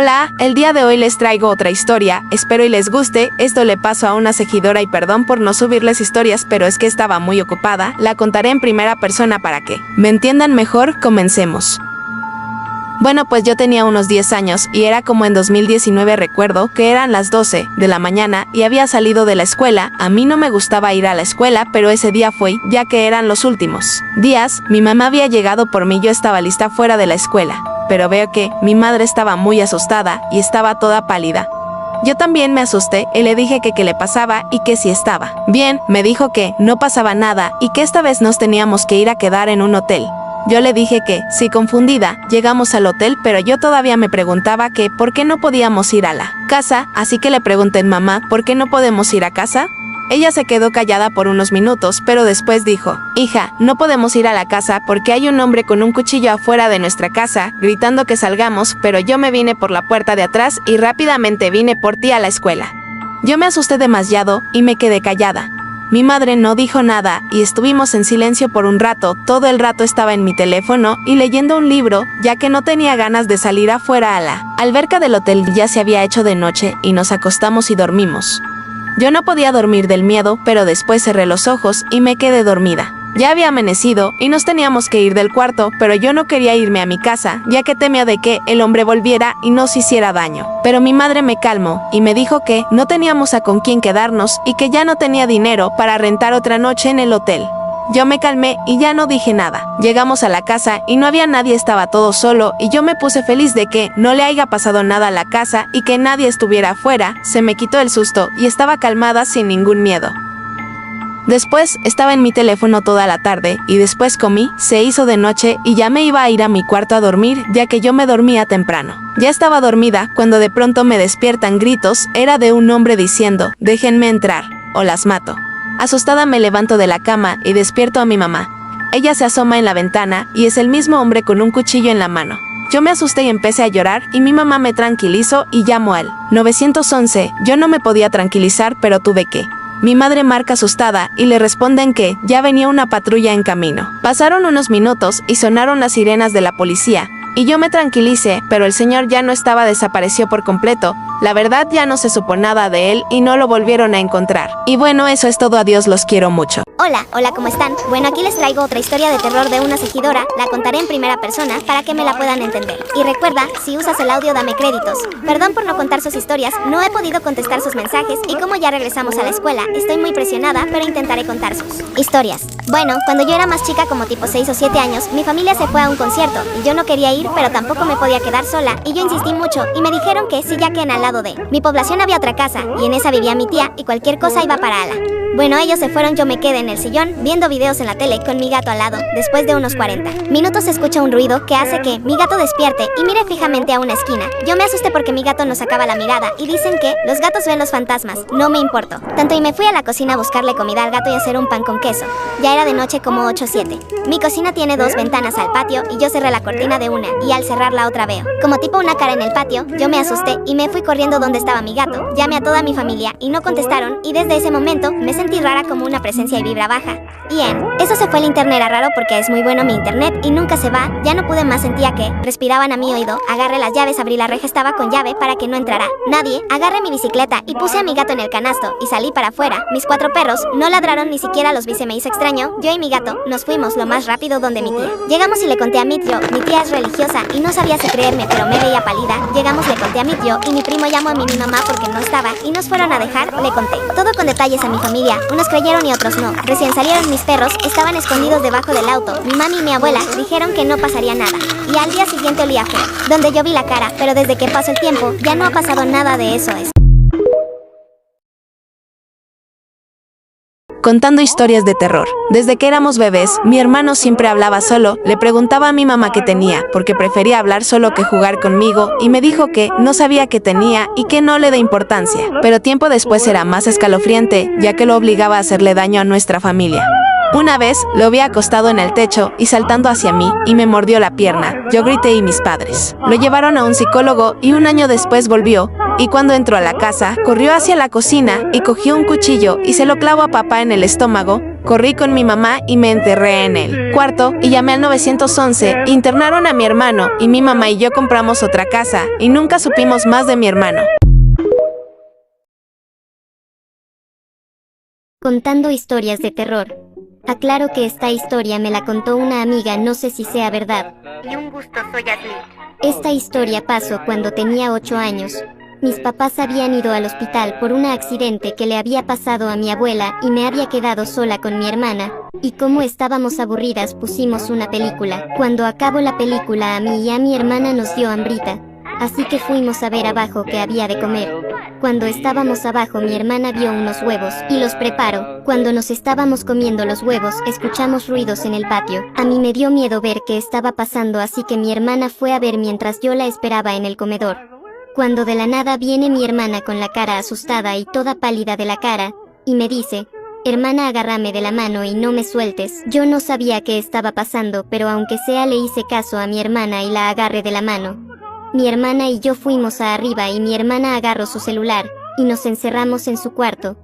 Hola, el día de hoy les traigo otra historia, espero y les guste. Esto le pasó a una seguidora y perdón por no subirles historias, pero es que estaba muy ocupada. La contaré en primera persona para que me entiendan mejor. Comencemos. Bueno, pues yo tenía unos 10 años y era como en 2019. Recuerdo que eran las 12 de la mañana y había salido de la escuela. A mí no me gustaba ir a la escuela, pero ese día fui, ya que eran los últimos días. Mi mamá había llegado por mí, yo estaba lista fuera de la escuela, pero veo que mi madre estaba muy asustada y estaba toda pálida. Yo también me asusté y le dije que qué le pasaba y que si estaba bien. Me dijo que no pasaba nada y que esta vez nos teníamos que ir a quedar en un hotel. Yo le dije que, sí, confundida, llegamos al hotel, pero yo todavía me preguntaba que por qué no podíamos ir a la casa, así que le pregunté a mamá, ¿por qué no podemos ir a casa? Ella se quedó callada por unos minutos, pero después dijo, hija, no podemos ir a la casa porque hay un hombre con un cuchillo afuera de nuestra casa, gritando que salgamos, pero yo me vine por la puerta de atrás y rápidamente vine por ti a la escuela. Yo me asusté demasiado y me quedé callada. Mi madre no dijo nada y estuvimos en silencio por un rato. Todo el rato estaba en mi teléfono y leyendo un libro, ya que no tenía ganas de salir afuera a la alberca del hotel. Ya se había hecho de noche y nos acostamos y dormimos. Yo no podía dormir del miedo, pero después cerré los ojos y me quedé dormida. Ya había amanecido y nos teníamos que ir del cuarto, pero yo no quería irme a mi casa, ya que temía de que el hombre volviera y nos hiciera daño. Pero mi madre me calmó y me dijo que no teníamos a con quién quedarnos y que ya no tenía dinero para rentar otra noche en el hotel. Yo me calmé y ya no dije nada. Llegamos a la casa y no había nadie, estaba todo solo y yo me puse feliz de que no le haya pasado nada a la casa y que nadie estuviera afuera. Se me quitó el susto y estaba calmada sin ningún miedo. Después estaba en mi teléfono toda la tarde y después comí, se hizo de noche y ya me iba a ir a mi cuarto a dormir, ya que yo me dormía temprano. Ya estaba dormida cuando de pronto me despiertan gritos, era de un hombre diciendo, déjenme entrar, o las mato. Asustada me levanto de la cama y despierto a mi mamá. Ella se asoma en la ventana y es el mismo hombre con un cuchillo en la mano. Yo me asusté y empecé a llorar y mi mamá me tranquilizó y llamó al 911. Yo no me podía tranquilizar, pero tuve que. Mi madre marca asustada y le responden que ya venía una patrulla en camino. Pasaron unos minutos y sonaron las sirenas de la policía. Y yo me tranquilicé, pero el señor ya no estaba, desapareció por completo. La verdad ya no se supo nada de él y no lo volvieron a encontrar. Y bueno, eso es todo, adiós, los quiero mucho. Hola, ¿cómo están? Bueno, aquí les traigo otra historia de terror de una seguidora, la contaré en primera persona para que me la puedan entender. Y recuerda, si usas el audio dame créditos. Perdón por no contar sus historias, no he podido contestar sus mensajes y como ya regresamos a la escuela, estoy muy presionada, pero intentaré contar sus historias. Bueno, cuando yo era más chica, como tipo 6 o 7 años, mi familia se fue a un concierto y yo no quería ir, pero tampoco me podía quedar sola y yo insistí mucho y me dijeron que sí, ya que en al lado de mi población había otra casa y en esa vivía mi tía y cualquier cosa iba para ala. Bueno, ellos se fueron, yo me quedé en el sillón viendo videos en la tele con mi gato al lado. Después de unos 40 minutos se escucha un ruido que hace que mi gato despierte y mire fijamente a una esquina. Yo me asusté porque mi gato no sacaba la mirada y dicen que los gatos ven los fantasmas. No me importó tanto y me fui a la cocina a buscarle comida al gato y hacer un pan con queso. Ya era de noche, como 8 o 7. Mi cocina tiene 2 ventanas al patio y yo cerré la cortina de una y al cerrar la otra veo como tipo una cara en el patio. Yo me asusté y me fui corriendo donde estaba mi gato. Llamé a toda mi familia y no contestaron y desde ese momento me sentí rara, como una presencia y vibra baja. Eso se fue el internet, era raro porque es muy bueno mi internet y nunca se va. Ya no pude más, sentía que respiraban a mi oído. Agarré las llaves, abrí la reja, estaba con llave para que no entrara nadie. Agarré mi bicicleta y puse a mi gato en el canasto y salí para afuera. Mis 4 perros no ladraron, ni siquiera los vi, se me hizo extraño. Yo y mi gato nos fuimos lo más rápido donde mi tía. Llegamos y le conté a mi tío. Mi tía es religiosa y no sabía si creerme, pero me veía pálida. Llegamos, le conté a mi tío y mi primo llamó a mi mamá porque no estaba y nos fueron a dejar. Le conté todo con detalles a mi familia. Unos creyeron y otros no. Recién salieron mis perros, estaban escondidos debajo del auto. Mi mami y mi abuela dijeron que no pasaría nada. Y al día siguiente olí a fuego, donde yo vi la cara, pero desde que pasó el tiempo ya no ha pasado nada de eso. Contando historias de terror. Desde que éramos bebés, mi hermano siempre hablaba solo. Le preguntaba a mi mamá qué tenía, porque prefería hablar solo que jugar conmigo, y me dijo que no sabía qué tenía y que no le dé importancia. Pero tiempo después era más escalofriante, ya que lo obligaba a hacerle daño a nuestra familia. Una vez lo vi acostado en el techo y saltando hacia mí y me mordió la pierna. Yo grité y mis padres lo llevaron a un psicólogo y un año después volvió. Y cuando entró a la casa, corrió hacia la cocina y cogió un cuchillo y se lo clavó a papá en el estómago. Corrí con mi mamá y me enterré en el cuarto y llamé al 911. Internaron a mi hermano y mi mamá y yo compramos otra casa y nunca supimos más de mi hermano. Contando historias de terror. Aclaro que esta historia me la contó una amiga, no sé si sea verdad. Y un gusto, soy Ashley. Esta historia pasó cuando tenía 8 años. Mis papás habían ido al hospital por un accidente que le había pasado a mi abuela y me había quedado sola con mi hermana. Y como estábamos aburridas pusimos una película. Cuando acabó la película a mí y a mi hermana nos dio hambrita. Así que fuimos a ver abajo qué había de comer. Cuando estábamos abajo mi hermana vio unos huevos y los preparó. Cuando nos estábamos comiendo los huevos escuchamos ruidos en el patio. A mí me dio miedo ver qué estaba pasando, así que mi hermana fue a ver mientras yo la esperaba en el comedor. Cuando de la nada viene mi hermana con la cara asustada y toda pálida de la cara, y me dice: hermana, agárrame de la mano y no me sueltes. Yo no sabía qué estaba pasando, pero aunque sea le hice caso a mi hermana y la agarré de la mano. Mi hermana y yo fuimos a arriba y mi hermana agarró su celular, y nos encerramos en su cuarto.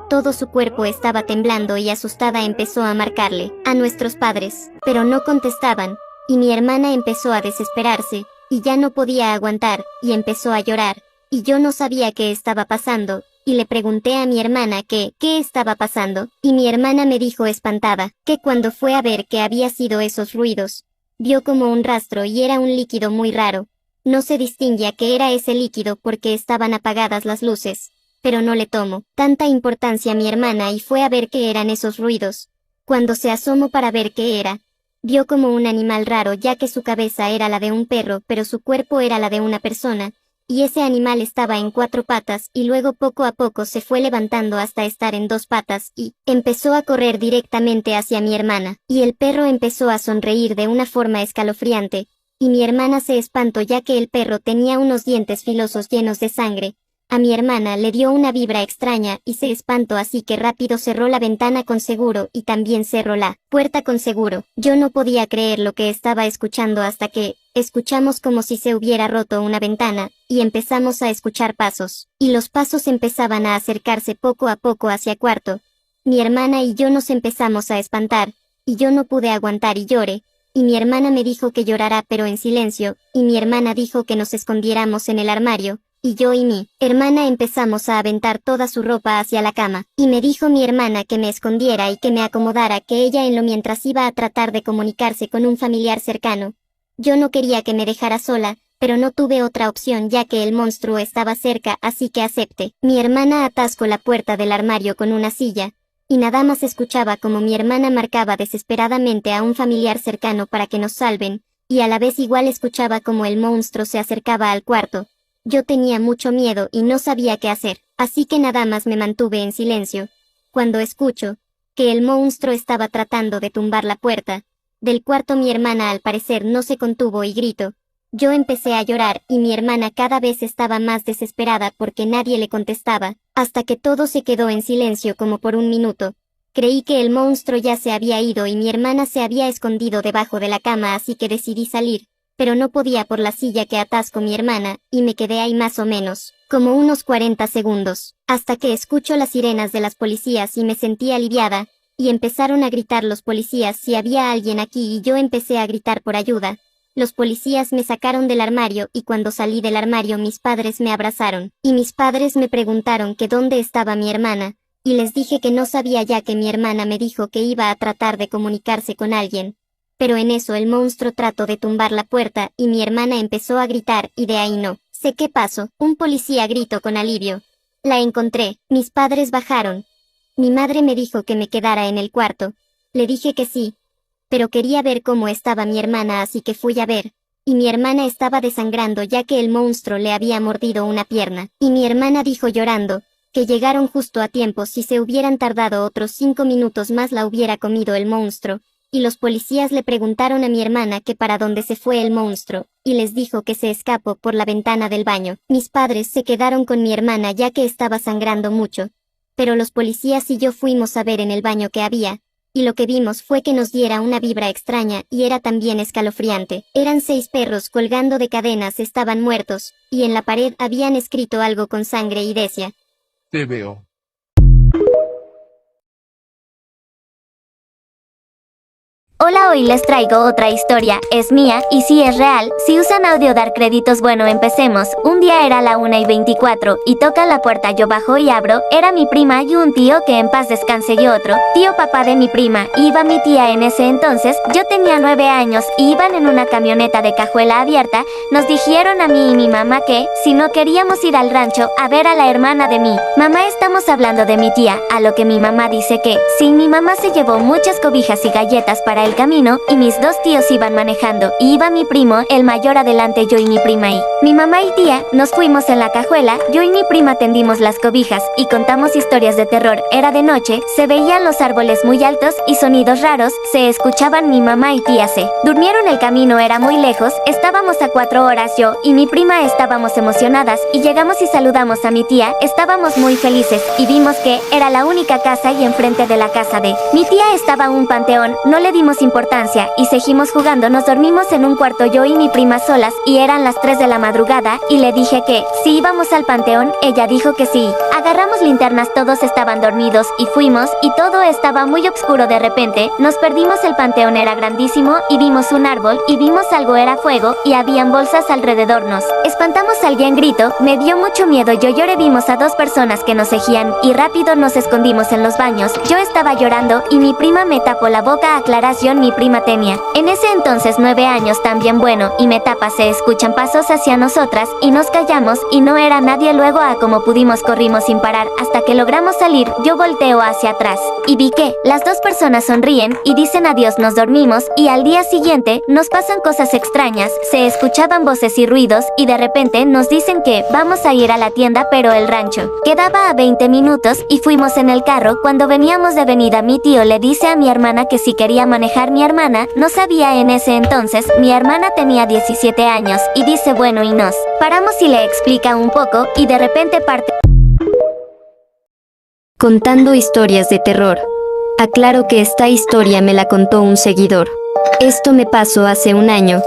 Todo su cuerpo estaba temblando y asustada empezó a marcarle a nuestros padres, pero no contestaban, y mi hermana empezó a desesperarse, y ya no podía aguantar, y empezó a llorar, y yo no sabía qué estaba pasando, y le pregunté a mi hermana qué estaba pasando, y mi hermana me dijo espantada, que cuando fue a ver qué había sido esos ruidos, vio como un rastro y era un líquido muy raro. No se distinguía qué era ese líquido porque estaban apagadas las luces, pero no le tomó tanta importancia a mi hermana y fue a ver qué eran esos ruidos. Cuando se asomó para ver qué era, vio como un animal raro, ya que su cabeza era la de un perro pero su cuerpo era la de una persona, y ese animal estaba en 4 patas y luego poco a poco se fue levantando hasta estar en 2 patas y empezó a correr directamente hacia mi hermana, y el perro empezó a sonreír de una forma escalofriante. Y mi hermana se espantó ya que el perro tenía unos dientes filosos llenos de sangre. A mi hermana le dio una vibra extraña y se espantó, así que rápido cerró la ventana con seguro y también cerró la puerta con seguro. Yo no podía creer lo que estaba escuchando hasta que escuchamos como si se hubiera roto una ventana, y empezamos a escuchar pasos. Y los pasos empezaban a acercarse poco a poco hacia el cuarto. Mi hermana y yo nos empezamos a espantar, y yo no pude aguantar y lloré. Y mi hermana me dijo que llorara pero en silencio, y mi hermana dijo que nos escondiéramos en el armario, y yo y mi hermana empezamos a aventar toda su ropa hacia la cama, y me dijo mi hermana que me escondiera y que me acomodara, que ella en lo mientras iba a tratar de comunicarse con un familiar cercano. Yo no quería que me dejara sola, pero no tuve otra opción ya que el monstruo estaba cerca, así que acepté. Mi hermana atascó la puerta del armario con una silla, y nada más escuchaba como mi hermana marcaba desesperadamente a un familiar cercano para que nos salven, y a la vez igual escuchaba como el monstruo se acercaba al cuarto. Yo tenía mucho miedo y no sabía qué hacer, así que nada más me mantuve en silencio. Cuando escucho que el monstruo estaba tratando de tumbar la puerta del cuarto, mi hermana al parecer no se contuvo y gritó. Yo empecé a llorar y mi hermana cada vez estaba más desesperada porque nadie le contestaba, hasta que todo se quedó en silencio como por un minuto. Creí que el monstruo ya se había ido y mi hermana se había escondido debajo de la cama, así que decidí salir, pero no podía por la silla que atascó mi hermana, y me quedé ahí más o menos, como unos 40 segundos, hasta que escucho las sirenas de las policías y me sentí aliviada, y empezaron a gritar los policías si había alguien aquí y yo empecé a gritar por ayuda. Los policías me sacaron del armario y cuando salí del armario mis padres me abrazaron, y mis padres me preguntaron que dónde estaba mi hermana, y les dije que no sabía ya que mi hermana me dijo que iba a tratar de comunicarse con alguien. Pero en eso el monstruo trató de tumbar la puerta y mi hermana empezó a gritar y de ahí no sé qué pasó. Un policía gritó con alivio. La encontré. Mis padres bajaron. Mi madre me dijo que me quedara en el cuarto. Le dije que sí. Pero quería ver cómo estaba mi hermana, así que fui a ver. Y mi hermana estaba desangrando ya que el monstruo le había mordido una pierna. Y mi hermana dijo llorando que llegaron justo a tiempo, si se hubieran tardado otros 5 minutos más la hubiera comido el monstruo. Y los policías le preguntaron a mi hermana que para dónde se fue el monstruo, y les dijo que se escapó por la ventana del baño. Mis padres se quedaron con mi hermana ya que estaba sangrando mucho. Pero los policías y yo fuimos a ver en el baño qué había, y lo que vimos fue que nos diera una vibra extraña y era también escalofriante. Eran 6 perros colgando de cadenas, estaban muertos, y en la pared habían escrito algo con sangre y decía: Te veo. Hola, hoy les traigo otra historia, es mía, y si es real, si usan audio dar créditos. Bueno, empecemos. Un día era la 1:24, y toca la puerta, yo bajo y abro, era mi prima y un tío que en paz descanse y otro, tío papá de mi prima, iba mi tía en ese entonces, yo tenía 9 años, y iban en una camioneta de cajuela abierta, nos dijeron a mí y mi mamá que, si no queríamos ir al rancho, a ver a la hermana de mi mamá, estamos hablando de mi tía, a lo que mi mamá dice que, sí, mi mamá se llevó muchas cobijas y galletas para el camino, y mis dos tíos iban manejando, y iba mi primo, el mayor adelante, yo y mi prima y mi mamá y tía, nos fuimos en la cajuela, yo y mi prima tendimos las cobijas, y contamos historias de terror, era de noche, se veían los árboles muy altos, y sonidos raros, se escuchaban. Mi mamá y tía se durmieron, el camino era muy lejos, estábamos a 4 horas, yo y mi prima estábamos emocionadas, y llegamos y saludamos a mi tía, estábamos muy felices, y vimos que era la única casa, y enfrente de la casa de mi tía estaba un panteón, no le dimos importancia, y seguimos jugando, nos dormimos en un cuarto yo y mi prima solas, y eran las 3 de la madrugada, y le dije que, si íbamos al panteón, ella dijo que sí, agarramos linternas, todos estaban dormidos, y fuimos, y todo estaba muy oscuro. De repente, nos perdimos, el panteón era grandísimo, y vimos un árbol, y vimos algo, era fuego, y habían bolsas alrededor, nos espantamos, alguien gritó, me dio mucho miedo, yo lloré, vimos a 2 personas que nos seguían, y rápido nos escondimos en los baños, yo estaba llorando, y mi prima me tapó la boca. Aclaración, mi prima tenía en ese entonces 9 años también. Bueno, y me tapa, se escuchan pasos hacia nosotras, y nos callamos, y no era nadie. Luego a como pudimos corrimos sin parar, hasta que logramos salir, yo volteo hacia atrás, y vi que las 2 personas sonríen, y dicen adiós, nos dormimos, y al día siguiente, nos pasan cosas extrañas, se escuchaban voces y ruidos, y de repente nos dicen que vamos a ir a la tienda, pero el rancho quedaba a 20 minutos, y fuimos en el carro. Cuando veníamos de venida, mi tío le dice a mi hermana que si quería manejar. Mi hermana no sabía en ese entonces, mi hermana tenía 17 años, y dice bueno, y nos paramos y le explica un poco, y de repente parte contando historias de terror. Aclaro que esta historia me la contó un seguidor. Esto me pasó hace un año.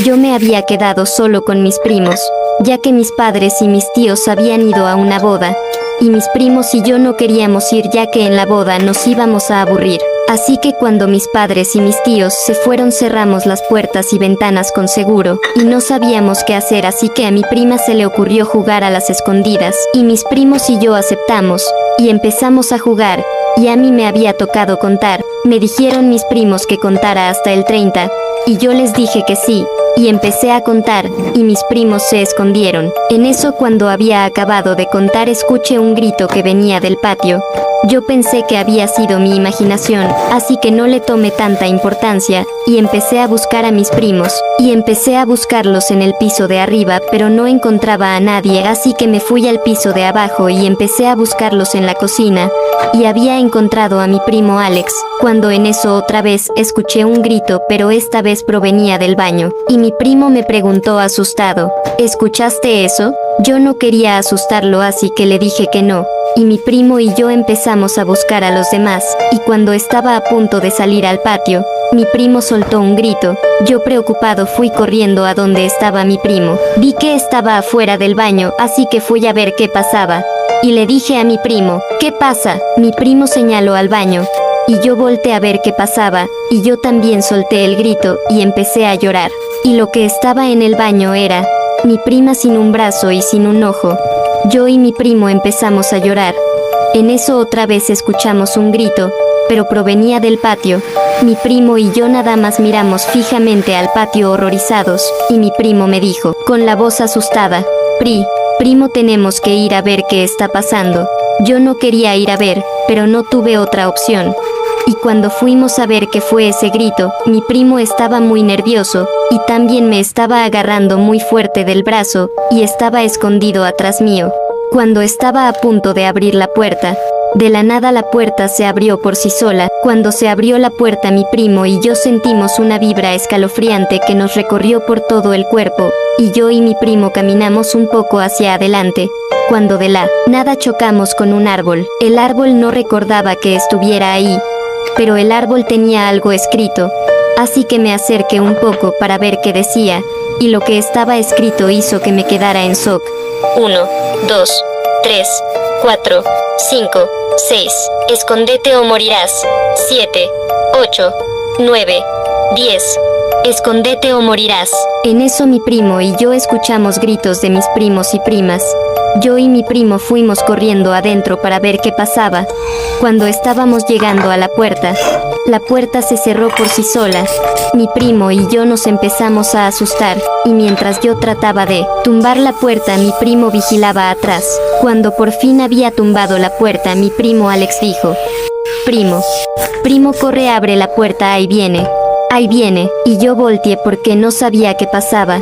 Yo me había quedado solo con mis primos, ya que mis padres y mis tíos habían ido a una boda, y mis primos y yo no queríamos ir, ya que en la boda nos íbamos a aburrir. Así que cuando mis padres y mis tíos se fueron, cerramos las puertas y ventanas con seguro, y no sabíamos qué hacer, así que a mi prima se le ocurrió jugar a las escondidas, y mis primos y yo aceptamos, y empezamos a jugar, y a mí me había tocado contar. Me dijeron mis primos que contara hasta el 30, y yo les dije que sí, y empecé a contar, y mis primos se escondieron. En eso, cuando había acabado de contar, escuché un grito que venía del patio. Yo pensé que había sido mi imaginación, así que no le tomé tanta importancia, y empecé a buscar a mis primos, y empecé a buscarlos en el piso de arriba, pero no encontraba a nadie, así que me fui al piso de abajo y empecé a buscarlos en la cocina, y había encontrado a mi primo Alex, cuando en eso otra vez escuché un grito, pero esta vez provenía del baño, y mi primo me preguntó asustado, ¿escuchaste eso? Yo no quería asustarlo, así que le dije que no. Y mi primo y yo empezamos a buscar a los demás, y cuando estaba a punto de salir al patio, mi primo soltó un grito. Yo preocupado fui corriendo a donde estaba mi primo. Vi que estaba afuera del baño, así que fui a ver qué pasaba. Y le dije a mi primo, ¿qué pasa? Mi primo señaló al baño, y yo volteé a ver qué pasaba, y yo también solté el grito, y empecé a llorar. Y lo que estaba en el baño era mi prima sin un brazo y sin un ojo. Yo y mi primo empezamos a llorar. En eso otra vez escuchamos un grito, pero provenía del patio. Mi primo y yo nada más miramos fijamente al patio horrorizados, y mi primo me dijo, con la voz asustada, primo, tenemos que ir a ver qué está pasando. Yo no quería ir a ver, pero no tuve otra opción. Y cuando fuimos a ver qué fue ese grito, mi primo estaba muy nervioso, y también me estaba agarrando muy fuerte del brazo, y estaba escondido atrás mío. Cuando estaba a punto de abrir la puerta, de la nada la puerta se abrió por sí sola. Cuando se abrió la puerta, mi primo y yo sentimos una vibra escalofriante que nos recorrió por todo el cuerpo, y yo y mi primo caminamos un poco hacia adelante, cuando de la nada chocamos con un árbol. El árbol no recordaba que estuviera ahí, pero el árbol tenía algo escrito, así que me acerqué un poco para ver qué decía, y lo que estaba escrito hizo que me quedara en shock. 1, 2, 3, 4, 5, 6, escóndete o morirás. 7, 8, 9, 10. Escóndete o morirás. En eso mi primo y yo escuchamos gritos de mis primos y primas. Yo y mi primo fuimos corriendo adentro para ver qué pasaba. Cuando estábamos llegando a la puerta se cerró por sí sola. Mi primo y yo nos empezamos a asustar, y mientras yo trataba de tumbar la puerta, mi primo vigilaba atrás. Cuando por fin había tumbado la puerta, mi primo Alex dijo: Primo, corre, abre la puerta, ahí viene. Y yo volteé porque no sabía qué pasaba.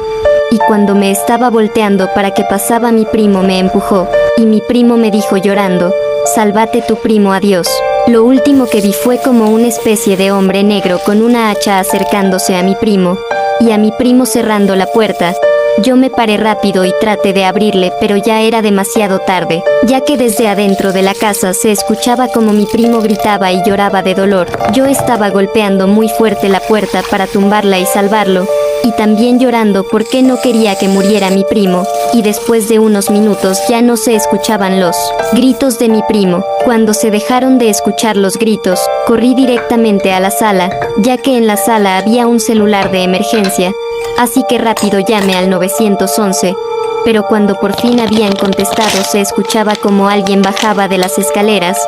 Y cuando me estaba volteando para que pasaba, mi primo me empujó, y mi primo me dijo llorando: sálvate tu primo, adiós. Lo último que vi fue como una especie de hombre negro con una hacha acercándose a mi primo, y a mi primo cerrando la puerta. Yo me paré rápido y traté de abrirle, pero ya era demasiado tarde, ya que desde adentro de la casa se escuchaba como mi primo gritaba y lloraba de dolor. Yo estaba golpeando muy fuerte la puerta para tumbarla y salvarlo, y también llorando porque no quería que muriera mi primo, y después de unos minutos ya no se escuchaban los gritos de mi primo. Cuando se dejaron de escuchar los gritos, corrí directamente a la sala, ya que en la sala había un celular de emergencia, así que rápido llamé al 911, pero cuando por fin habían contestado se escuchaba como alguien bajaba de las escaleras.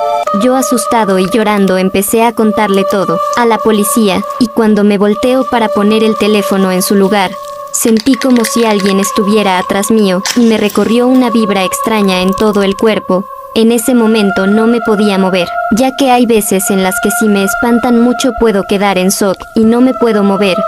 Yo, asustado y llorando, empecé a contarle todo a la policía, y cuando me volteo para poner el teléfono en su lugar, sentí como si alguien estuviera atrás mío, y me recorrió una vibra extraña en todo el cuerpo. En ese momento no me podía mover, ya que hay veces en las que si me espantan mucho puedo quedar en shock y no me puedo mover.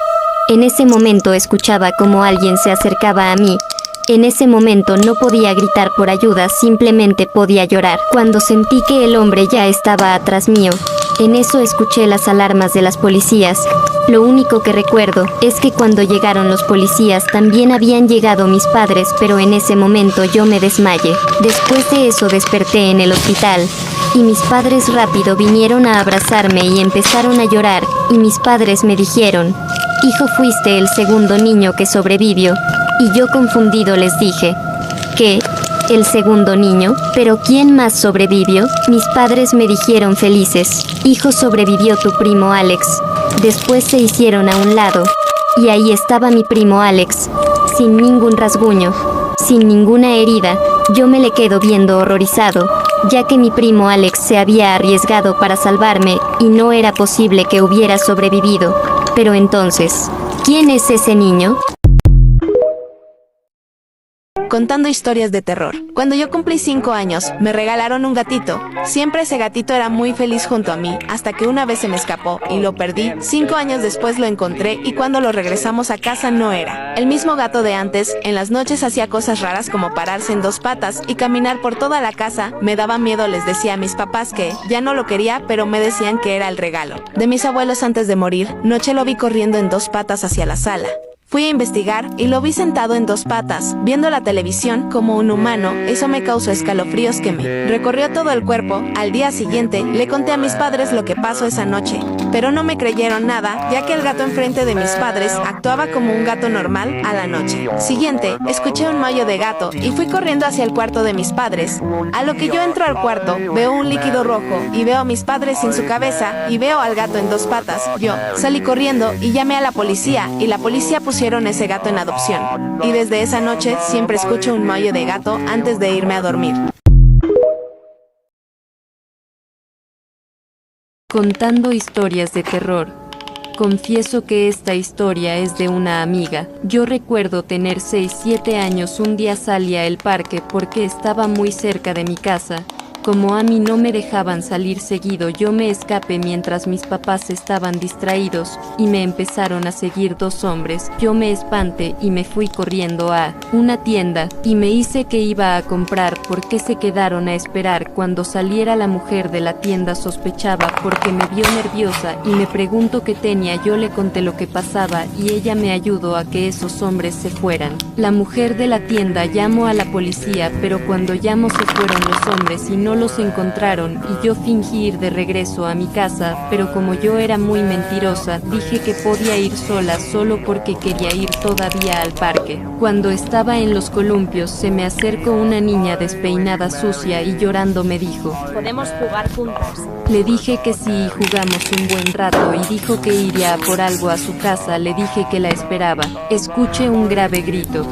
En ese momento escuchaba como alguien se acercaba a mí. En ese momento no podía gritar por ayuda, simplemente podía llorar. Cuando sentí que el hombre ya estaba atrás mío, en eso escuché las alarmas de las policías. Lo único que recuerdo es que cuando llegaron los policías también habían llegado mis padres, pero en ese momento yo me desmayé. Después de eso desperté en el hospital, y mis padres rápido vinieron a abrazarme y empezaron a llorar, y mis padres me dijeron: hijo, fuiste el segundo niño que sobrevivió. Y yo confundido les dije: ¿qué? ¿El segundo niño? ¿Pero quién más sobrevivió? Mis padres me dijeron felices: hijo, sobrevivió tu primo Alex. Después se hicieron a un lado, y ahí estaba mi primo Alex, sin ningún rasguño, sin ninguna herida. Yo me le quedo viendo horrorizado, ya que mi primo Alex se había arriesgado para salvarme, y no era posible que hubiera sobrevivido. Pero entonces, ¿quién es ese niño? Contando historias de terror. Cuando yo cumplí 5 años, me regalaron un gatito. Siempre ese gatito era muy feliz junto a mí, hasta que una vez se me escapó y lo perdí. 5 años después lo encontré, y cuando lo regresamos a casa no era el mismo gato de antes. En las noches hacía cosas raras como pararse en 2 patas y caminar por toda la casa. Me daba miedo, les decía a mis papás que ya no lo quería, pero me decían que era el regalo de mis abuelos antes de morir. Noche lo vi corriendo en 2 patas hacia la sala. Fui a investigar y lo vi sentado en 2 patas, viendo la televisión como un humano. Eso me causó escalofríos que me recorrió todo el cuerpo. Al día siguiente, le conté a mis padres lo que pasó esa noche, pero no me creyeron nada, ya que el gato enfrente de mis padres actuaba como un gato normal. A la noche siguiente, escuché un maullo de gato y fui corriendo hacia el cuarto de mis padres. A lo que yo entro al cuarto, veo un líquido rojo y veo a mis padres sin su cabeza y veo al gato en 2 patas. Yo salí corriendo y llamé a la policía, y la policía pusieron ese gato en adopción. Y desde esa noche siempre escucho un maullo de gato antes de irme a dormir. Contando historias de terror. Confieso que esta historia es de una amiga. Yo recuerdo tener 6-7 años. Un día salí al parque porque estaba muy cerca de mi casa. Como a mí no me dejaban salir seguido, yo me escapé mientras mis papás estaban distraídos, y me empezaron a seguir 2 hombres. Yo me espanté y me fui corriendo a una tienda, y me hice que iba a comprar porque se quedaron a esperar. Cuando saliera la mujer de la tienda sospechaba porque me vio nerviosa y me preguntó qué tenía. Yo le conté lo que pasaba y ella me ayudó a que esos hombres se fueran. La mujer de la tienda llamó a la policía, pero cuando llamó se fueron los hombres y no los encontraron y yo fingí ir de regreso a mi casa, pero como yo era muy mentirosa, dije que podía ir sola solo porque quería ir todavía al parque. Cuando estaba en los columpios se me acercó una niña despeinada sucia y llorando me dijo: ¿Podemos jugar juntas? Le dije que sí y jugamos un buen rato y dijo que iría a por algo a su casa. Le dije que la esperaba. Escuché un grave grito.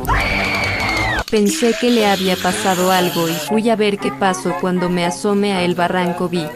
Pensé que le había pasado algo y fui a ver qué pasó. Cuando me asomé a el barranco vi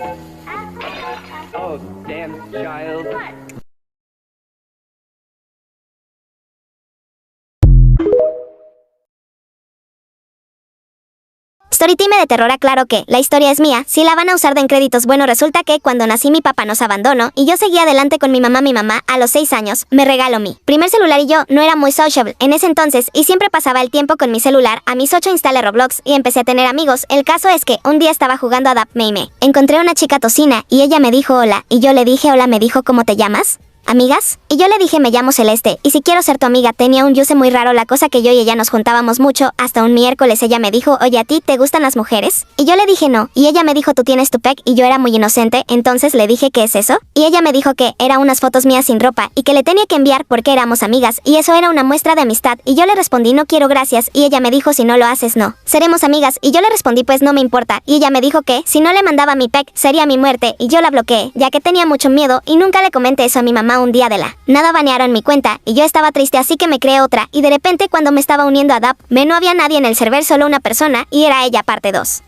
Storytime de terror. Aclaro que la historia es mía, si la van a usar de en créditos. Bueno, resulta que cuando nací mi papá nos abandonó y yo seguí adelante con mi mamá. Mi mamá, a los 6 años, me regaló mi primer celular y yo no era muy sociable en ese entonces y siempre pasaba el tiempo con mi celular. A mis 8 instalé Roblox y empecé a tener amigos. El caso es que un día estaba jugando a Dap me encontré una chica tocina y ella me dijo hola y yo le dije hola. Me dijo ¿cómo te llamas? ¿Amigas? Y yo le dije me llamo Celeste, y si quiero ser tu amiga. Tenía un use muy raro, la cosa que yo y ella nos juntábamos mucho, hasta un miércoles ella me dijo, oye, ¿a ti te gustan las mujeres? Y yo le dije no, y ella me dijo tú tienes tu pec, y yo era muy inocente, entonces le dije ¿qué es eso? Y ella me dijo que era unas fotos mías sin ropa, y que le tenía que enviar porque éramos amigas, y eso era una muestra de amistad, y yo le respondí no quiero gracias, y ella me dijo si no lo haces no seremos amigas, y yo le respondí pues no me importa, y ella me dijo que si no le mandaba mi pec sería mi muerte, y yo la bloqueé, ya que tenía mucho miedo, y nunca le comenté eso a mi mamá. Un día de la nada banearon mi cuenta y yo estaba triste, así que me creé otra y de repente cuando me estaba uniendo a Dap, no había nadie en el server, solo una persona y era ella. Parte 2.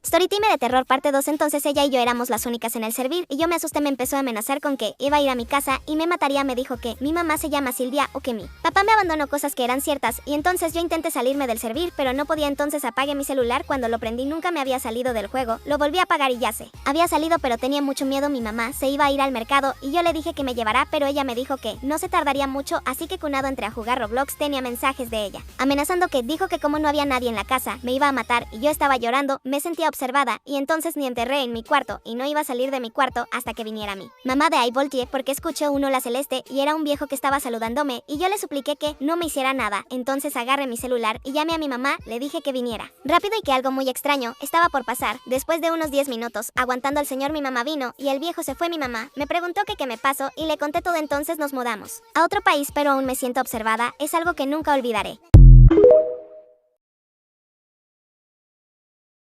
Storytime de terror parte 2. Entonces ella y yo éramos las únicas en el server y yo me asusté. Me empezó a amenazar con que iba a ir a mi casa y me mataría. Me dijo que mi mamá se llama Silvia o que mi papá me abandonó, cosas que eran ciertas, y entonces yo intenté salirme del server pero no podía. Entonces apagué mi celular. Cuando lo prendí nunca me había salido del juego, lo volví a apagar y ya sé, había salido, pero tenía mucho miedo. Mi mamá se iba a ir al mercado y yo le dije que me llevará, pero ella me dijo que no se tardaría mucho, así que cunado entré a jugar Roblox. Tenía mensajes de ella amenazando, que dijo que como no había nadie en la casa me iba a matar y yo estaba llorando. Me sentía observada y entonces ni enterré en mi cuarto y no iba a salir de mi cuarto hasta que viniera mi mamá. De ahí volteé porque escuché un hola Celeste y era un viejo que estaba saludándome y yo le supliqué que no me hiciera nada. Entonces agarré mi celular y llamé a mi mamá, le dije que viniera rápido y que algo muy extraño estaba por pasar. Después de unos 10 minutos aguantando al señor, mi mamá vino y el viejo se fue. Mi mamá me preguntó que qué me pasó y le conté todo. Entonces nos mudamos a otro país, pero aún me siento observada. Es algo que nunca olvidaré.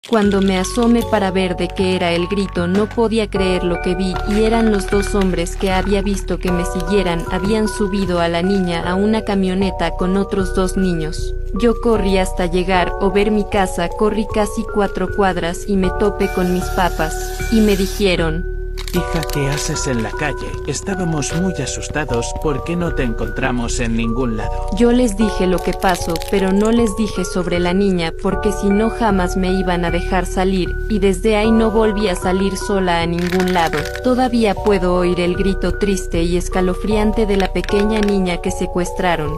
Cuando me asomé para ver de qué era el grito, no podía creer lo que vi, y eran los 2 hombres que había visto que me siguieran. Habían subido a la niña a una camioneta con otros 2 niños. Yo corrí hasta llegar o ver mi casa, corrí casi 4 cuadras y me topé con mis papás, y me dijeron: hija, ¿qué haces en la calle? Estábamos muy asustados porque no te encontramos en ningún lado. Yo les dije lo que pasó, pero no les dije sobre la niña, porque si no jamás me iban a dejar salir, y desde ahí no volví a salir sola a ningún lado. Todavía puedo oír el grito triste y escalofriante de la pequeña niña que secuestraron.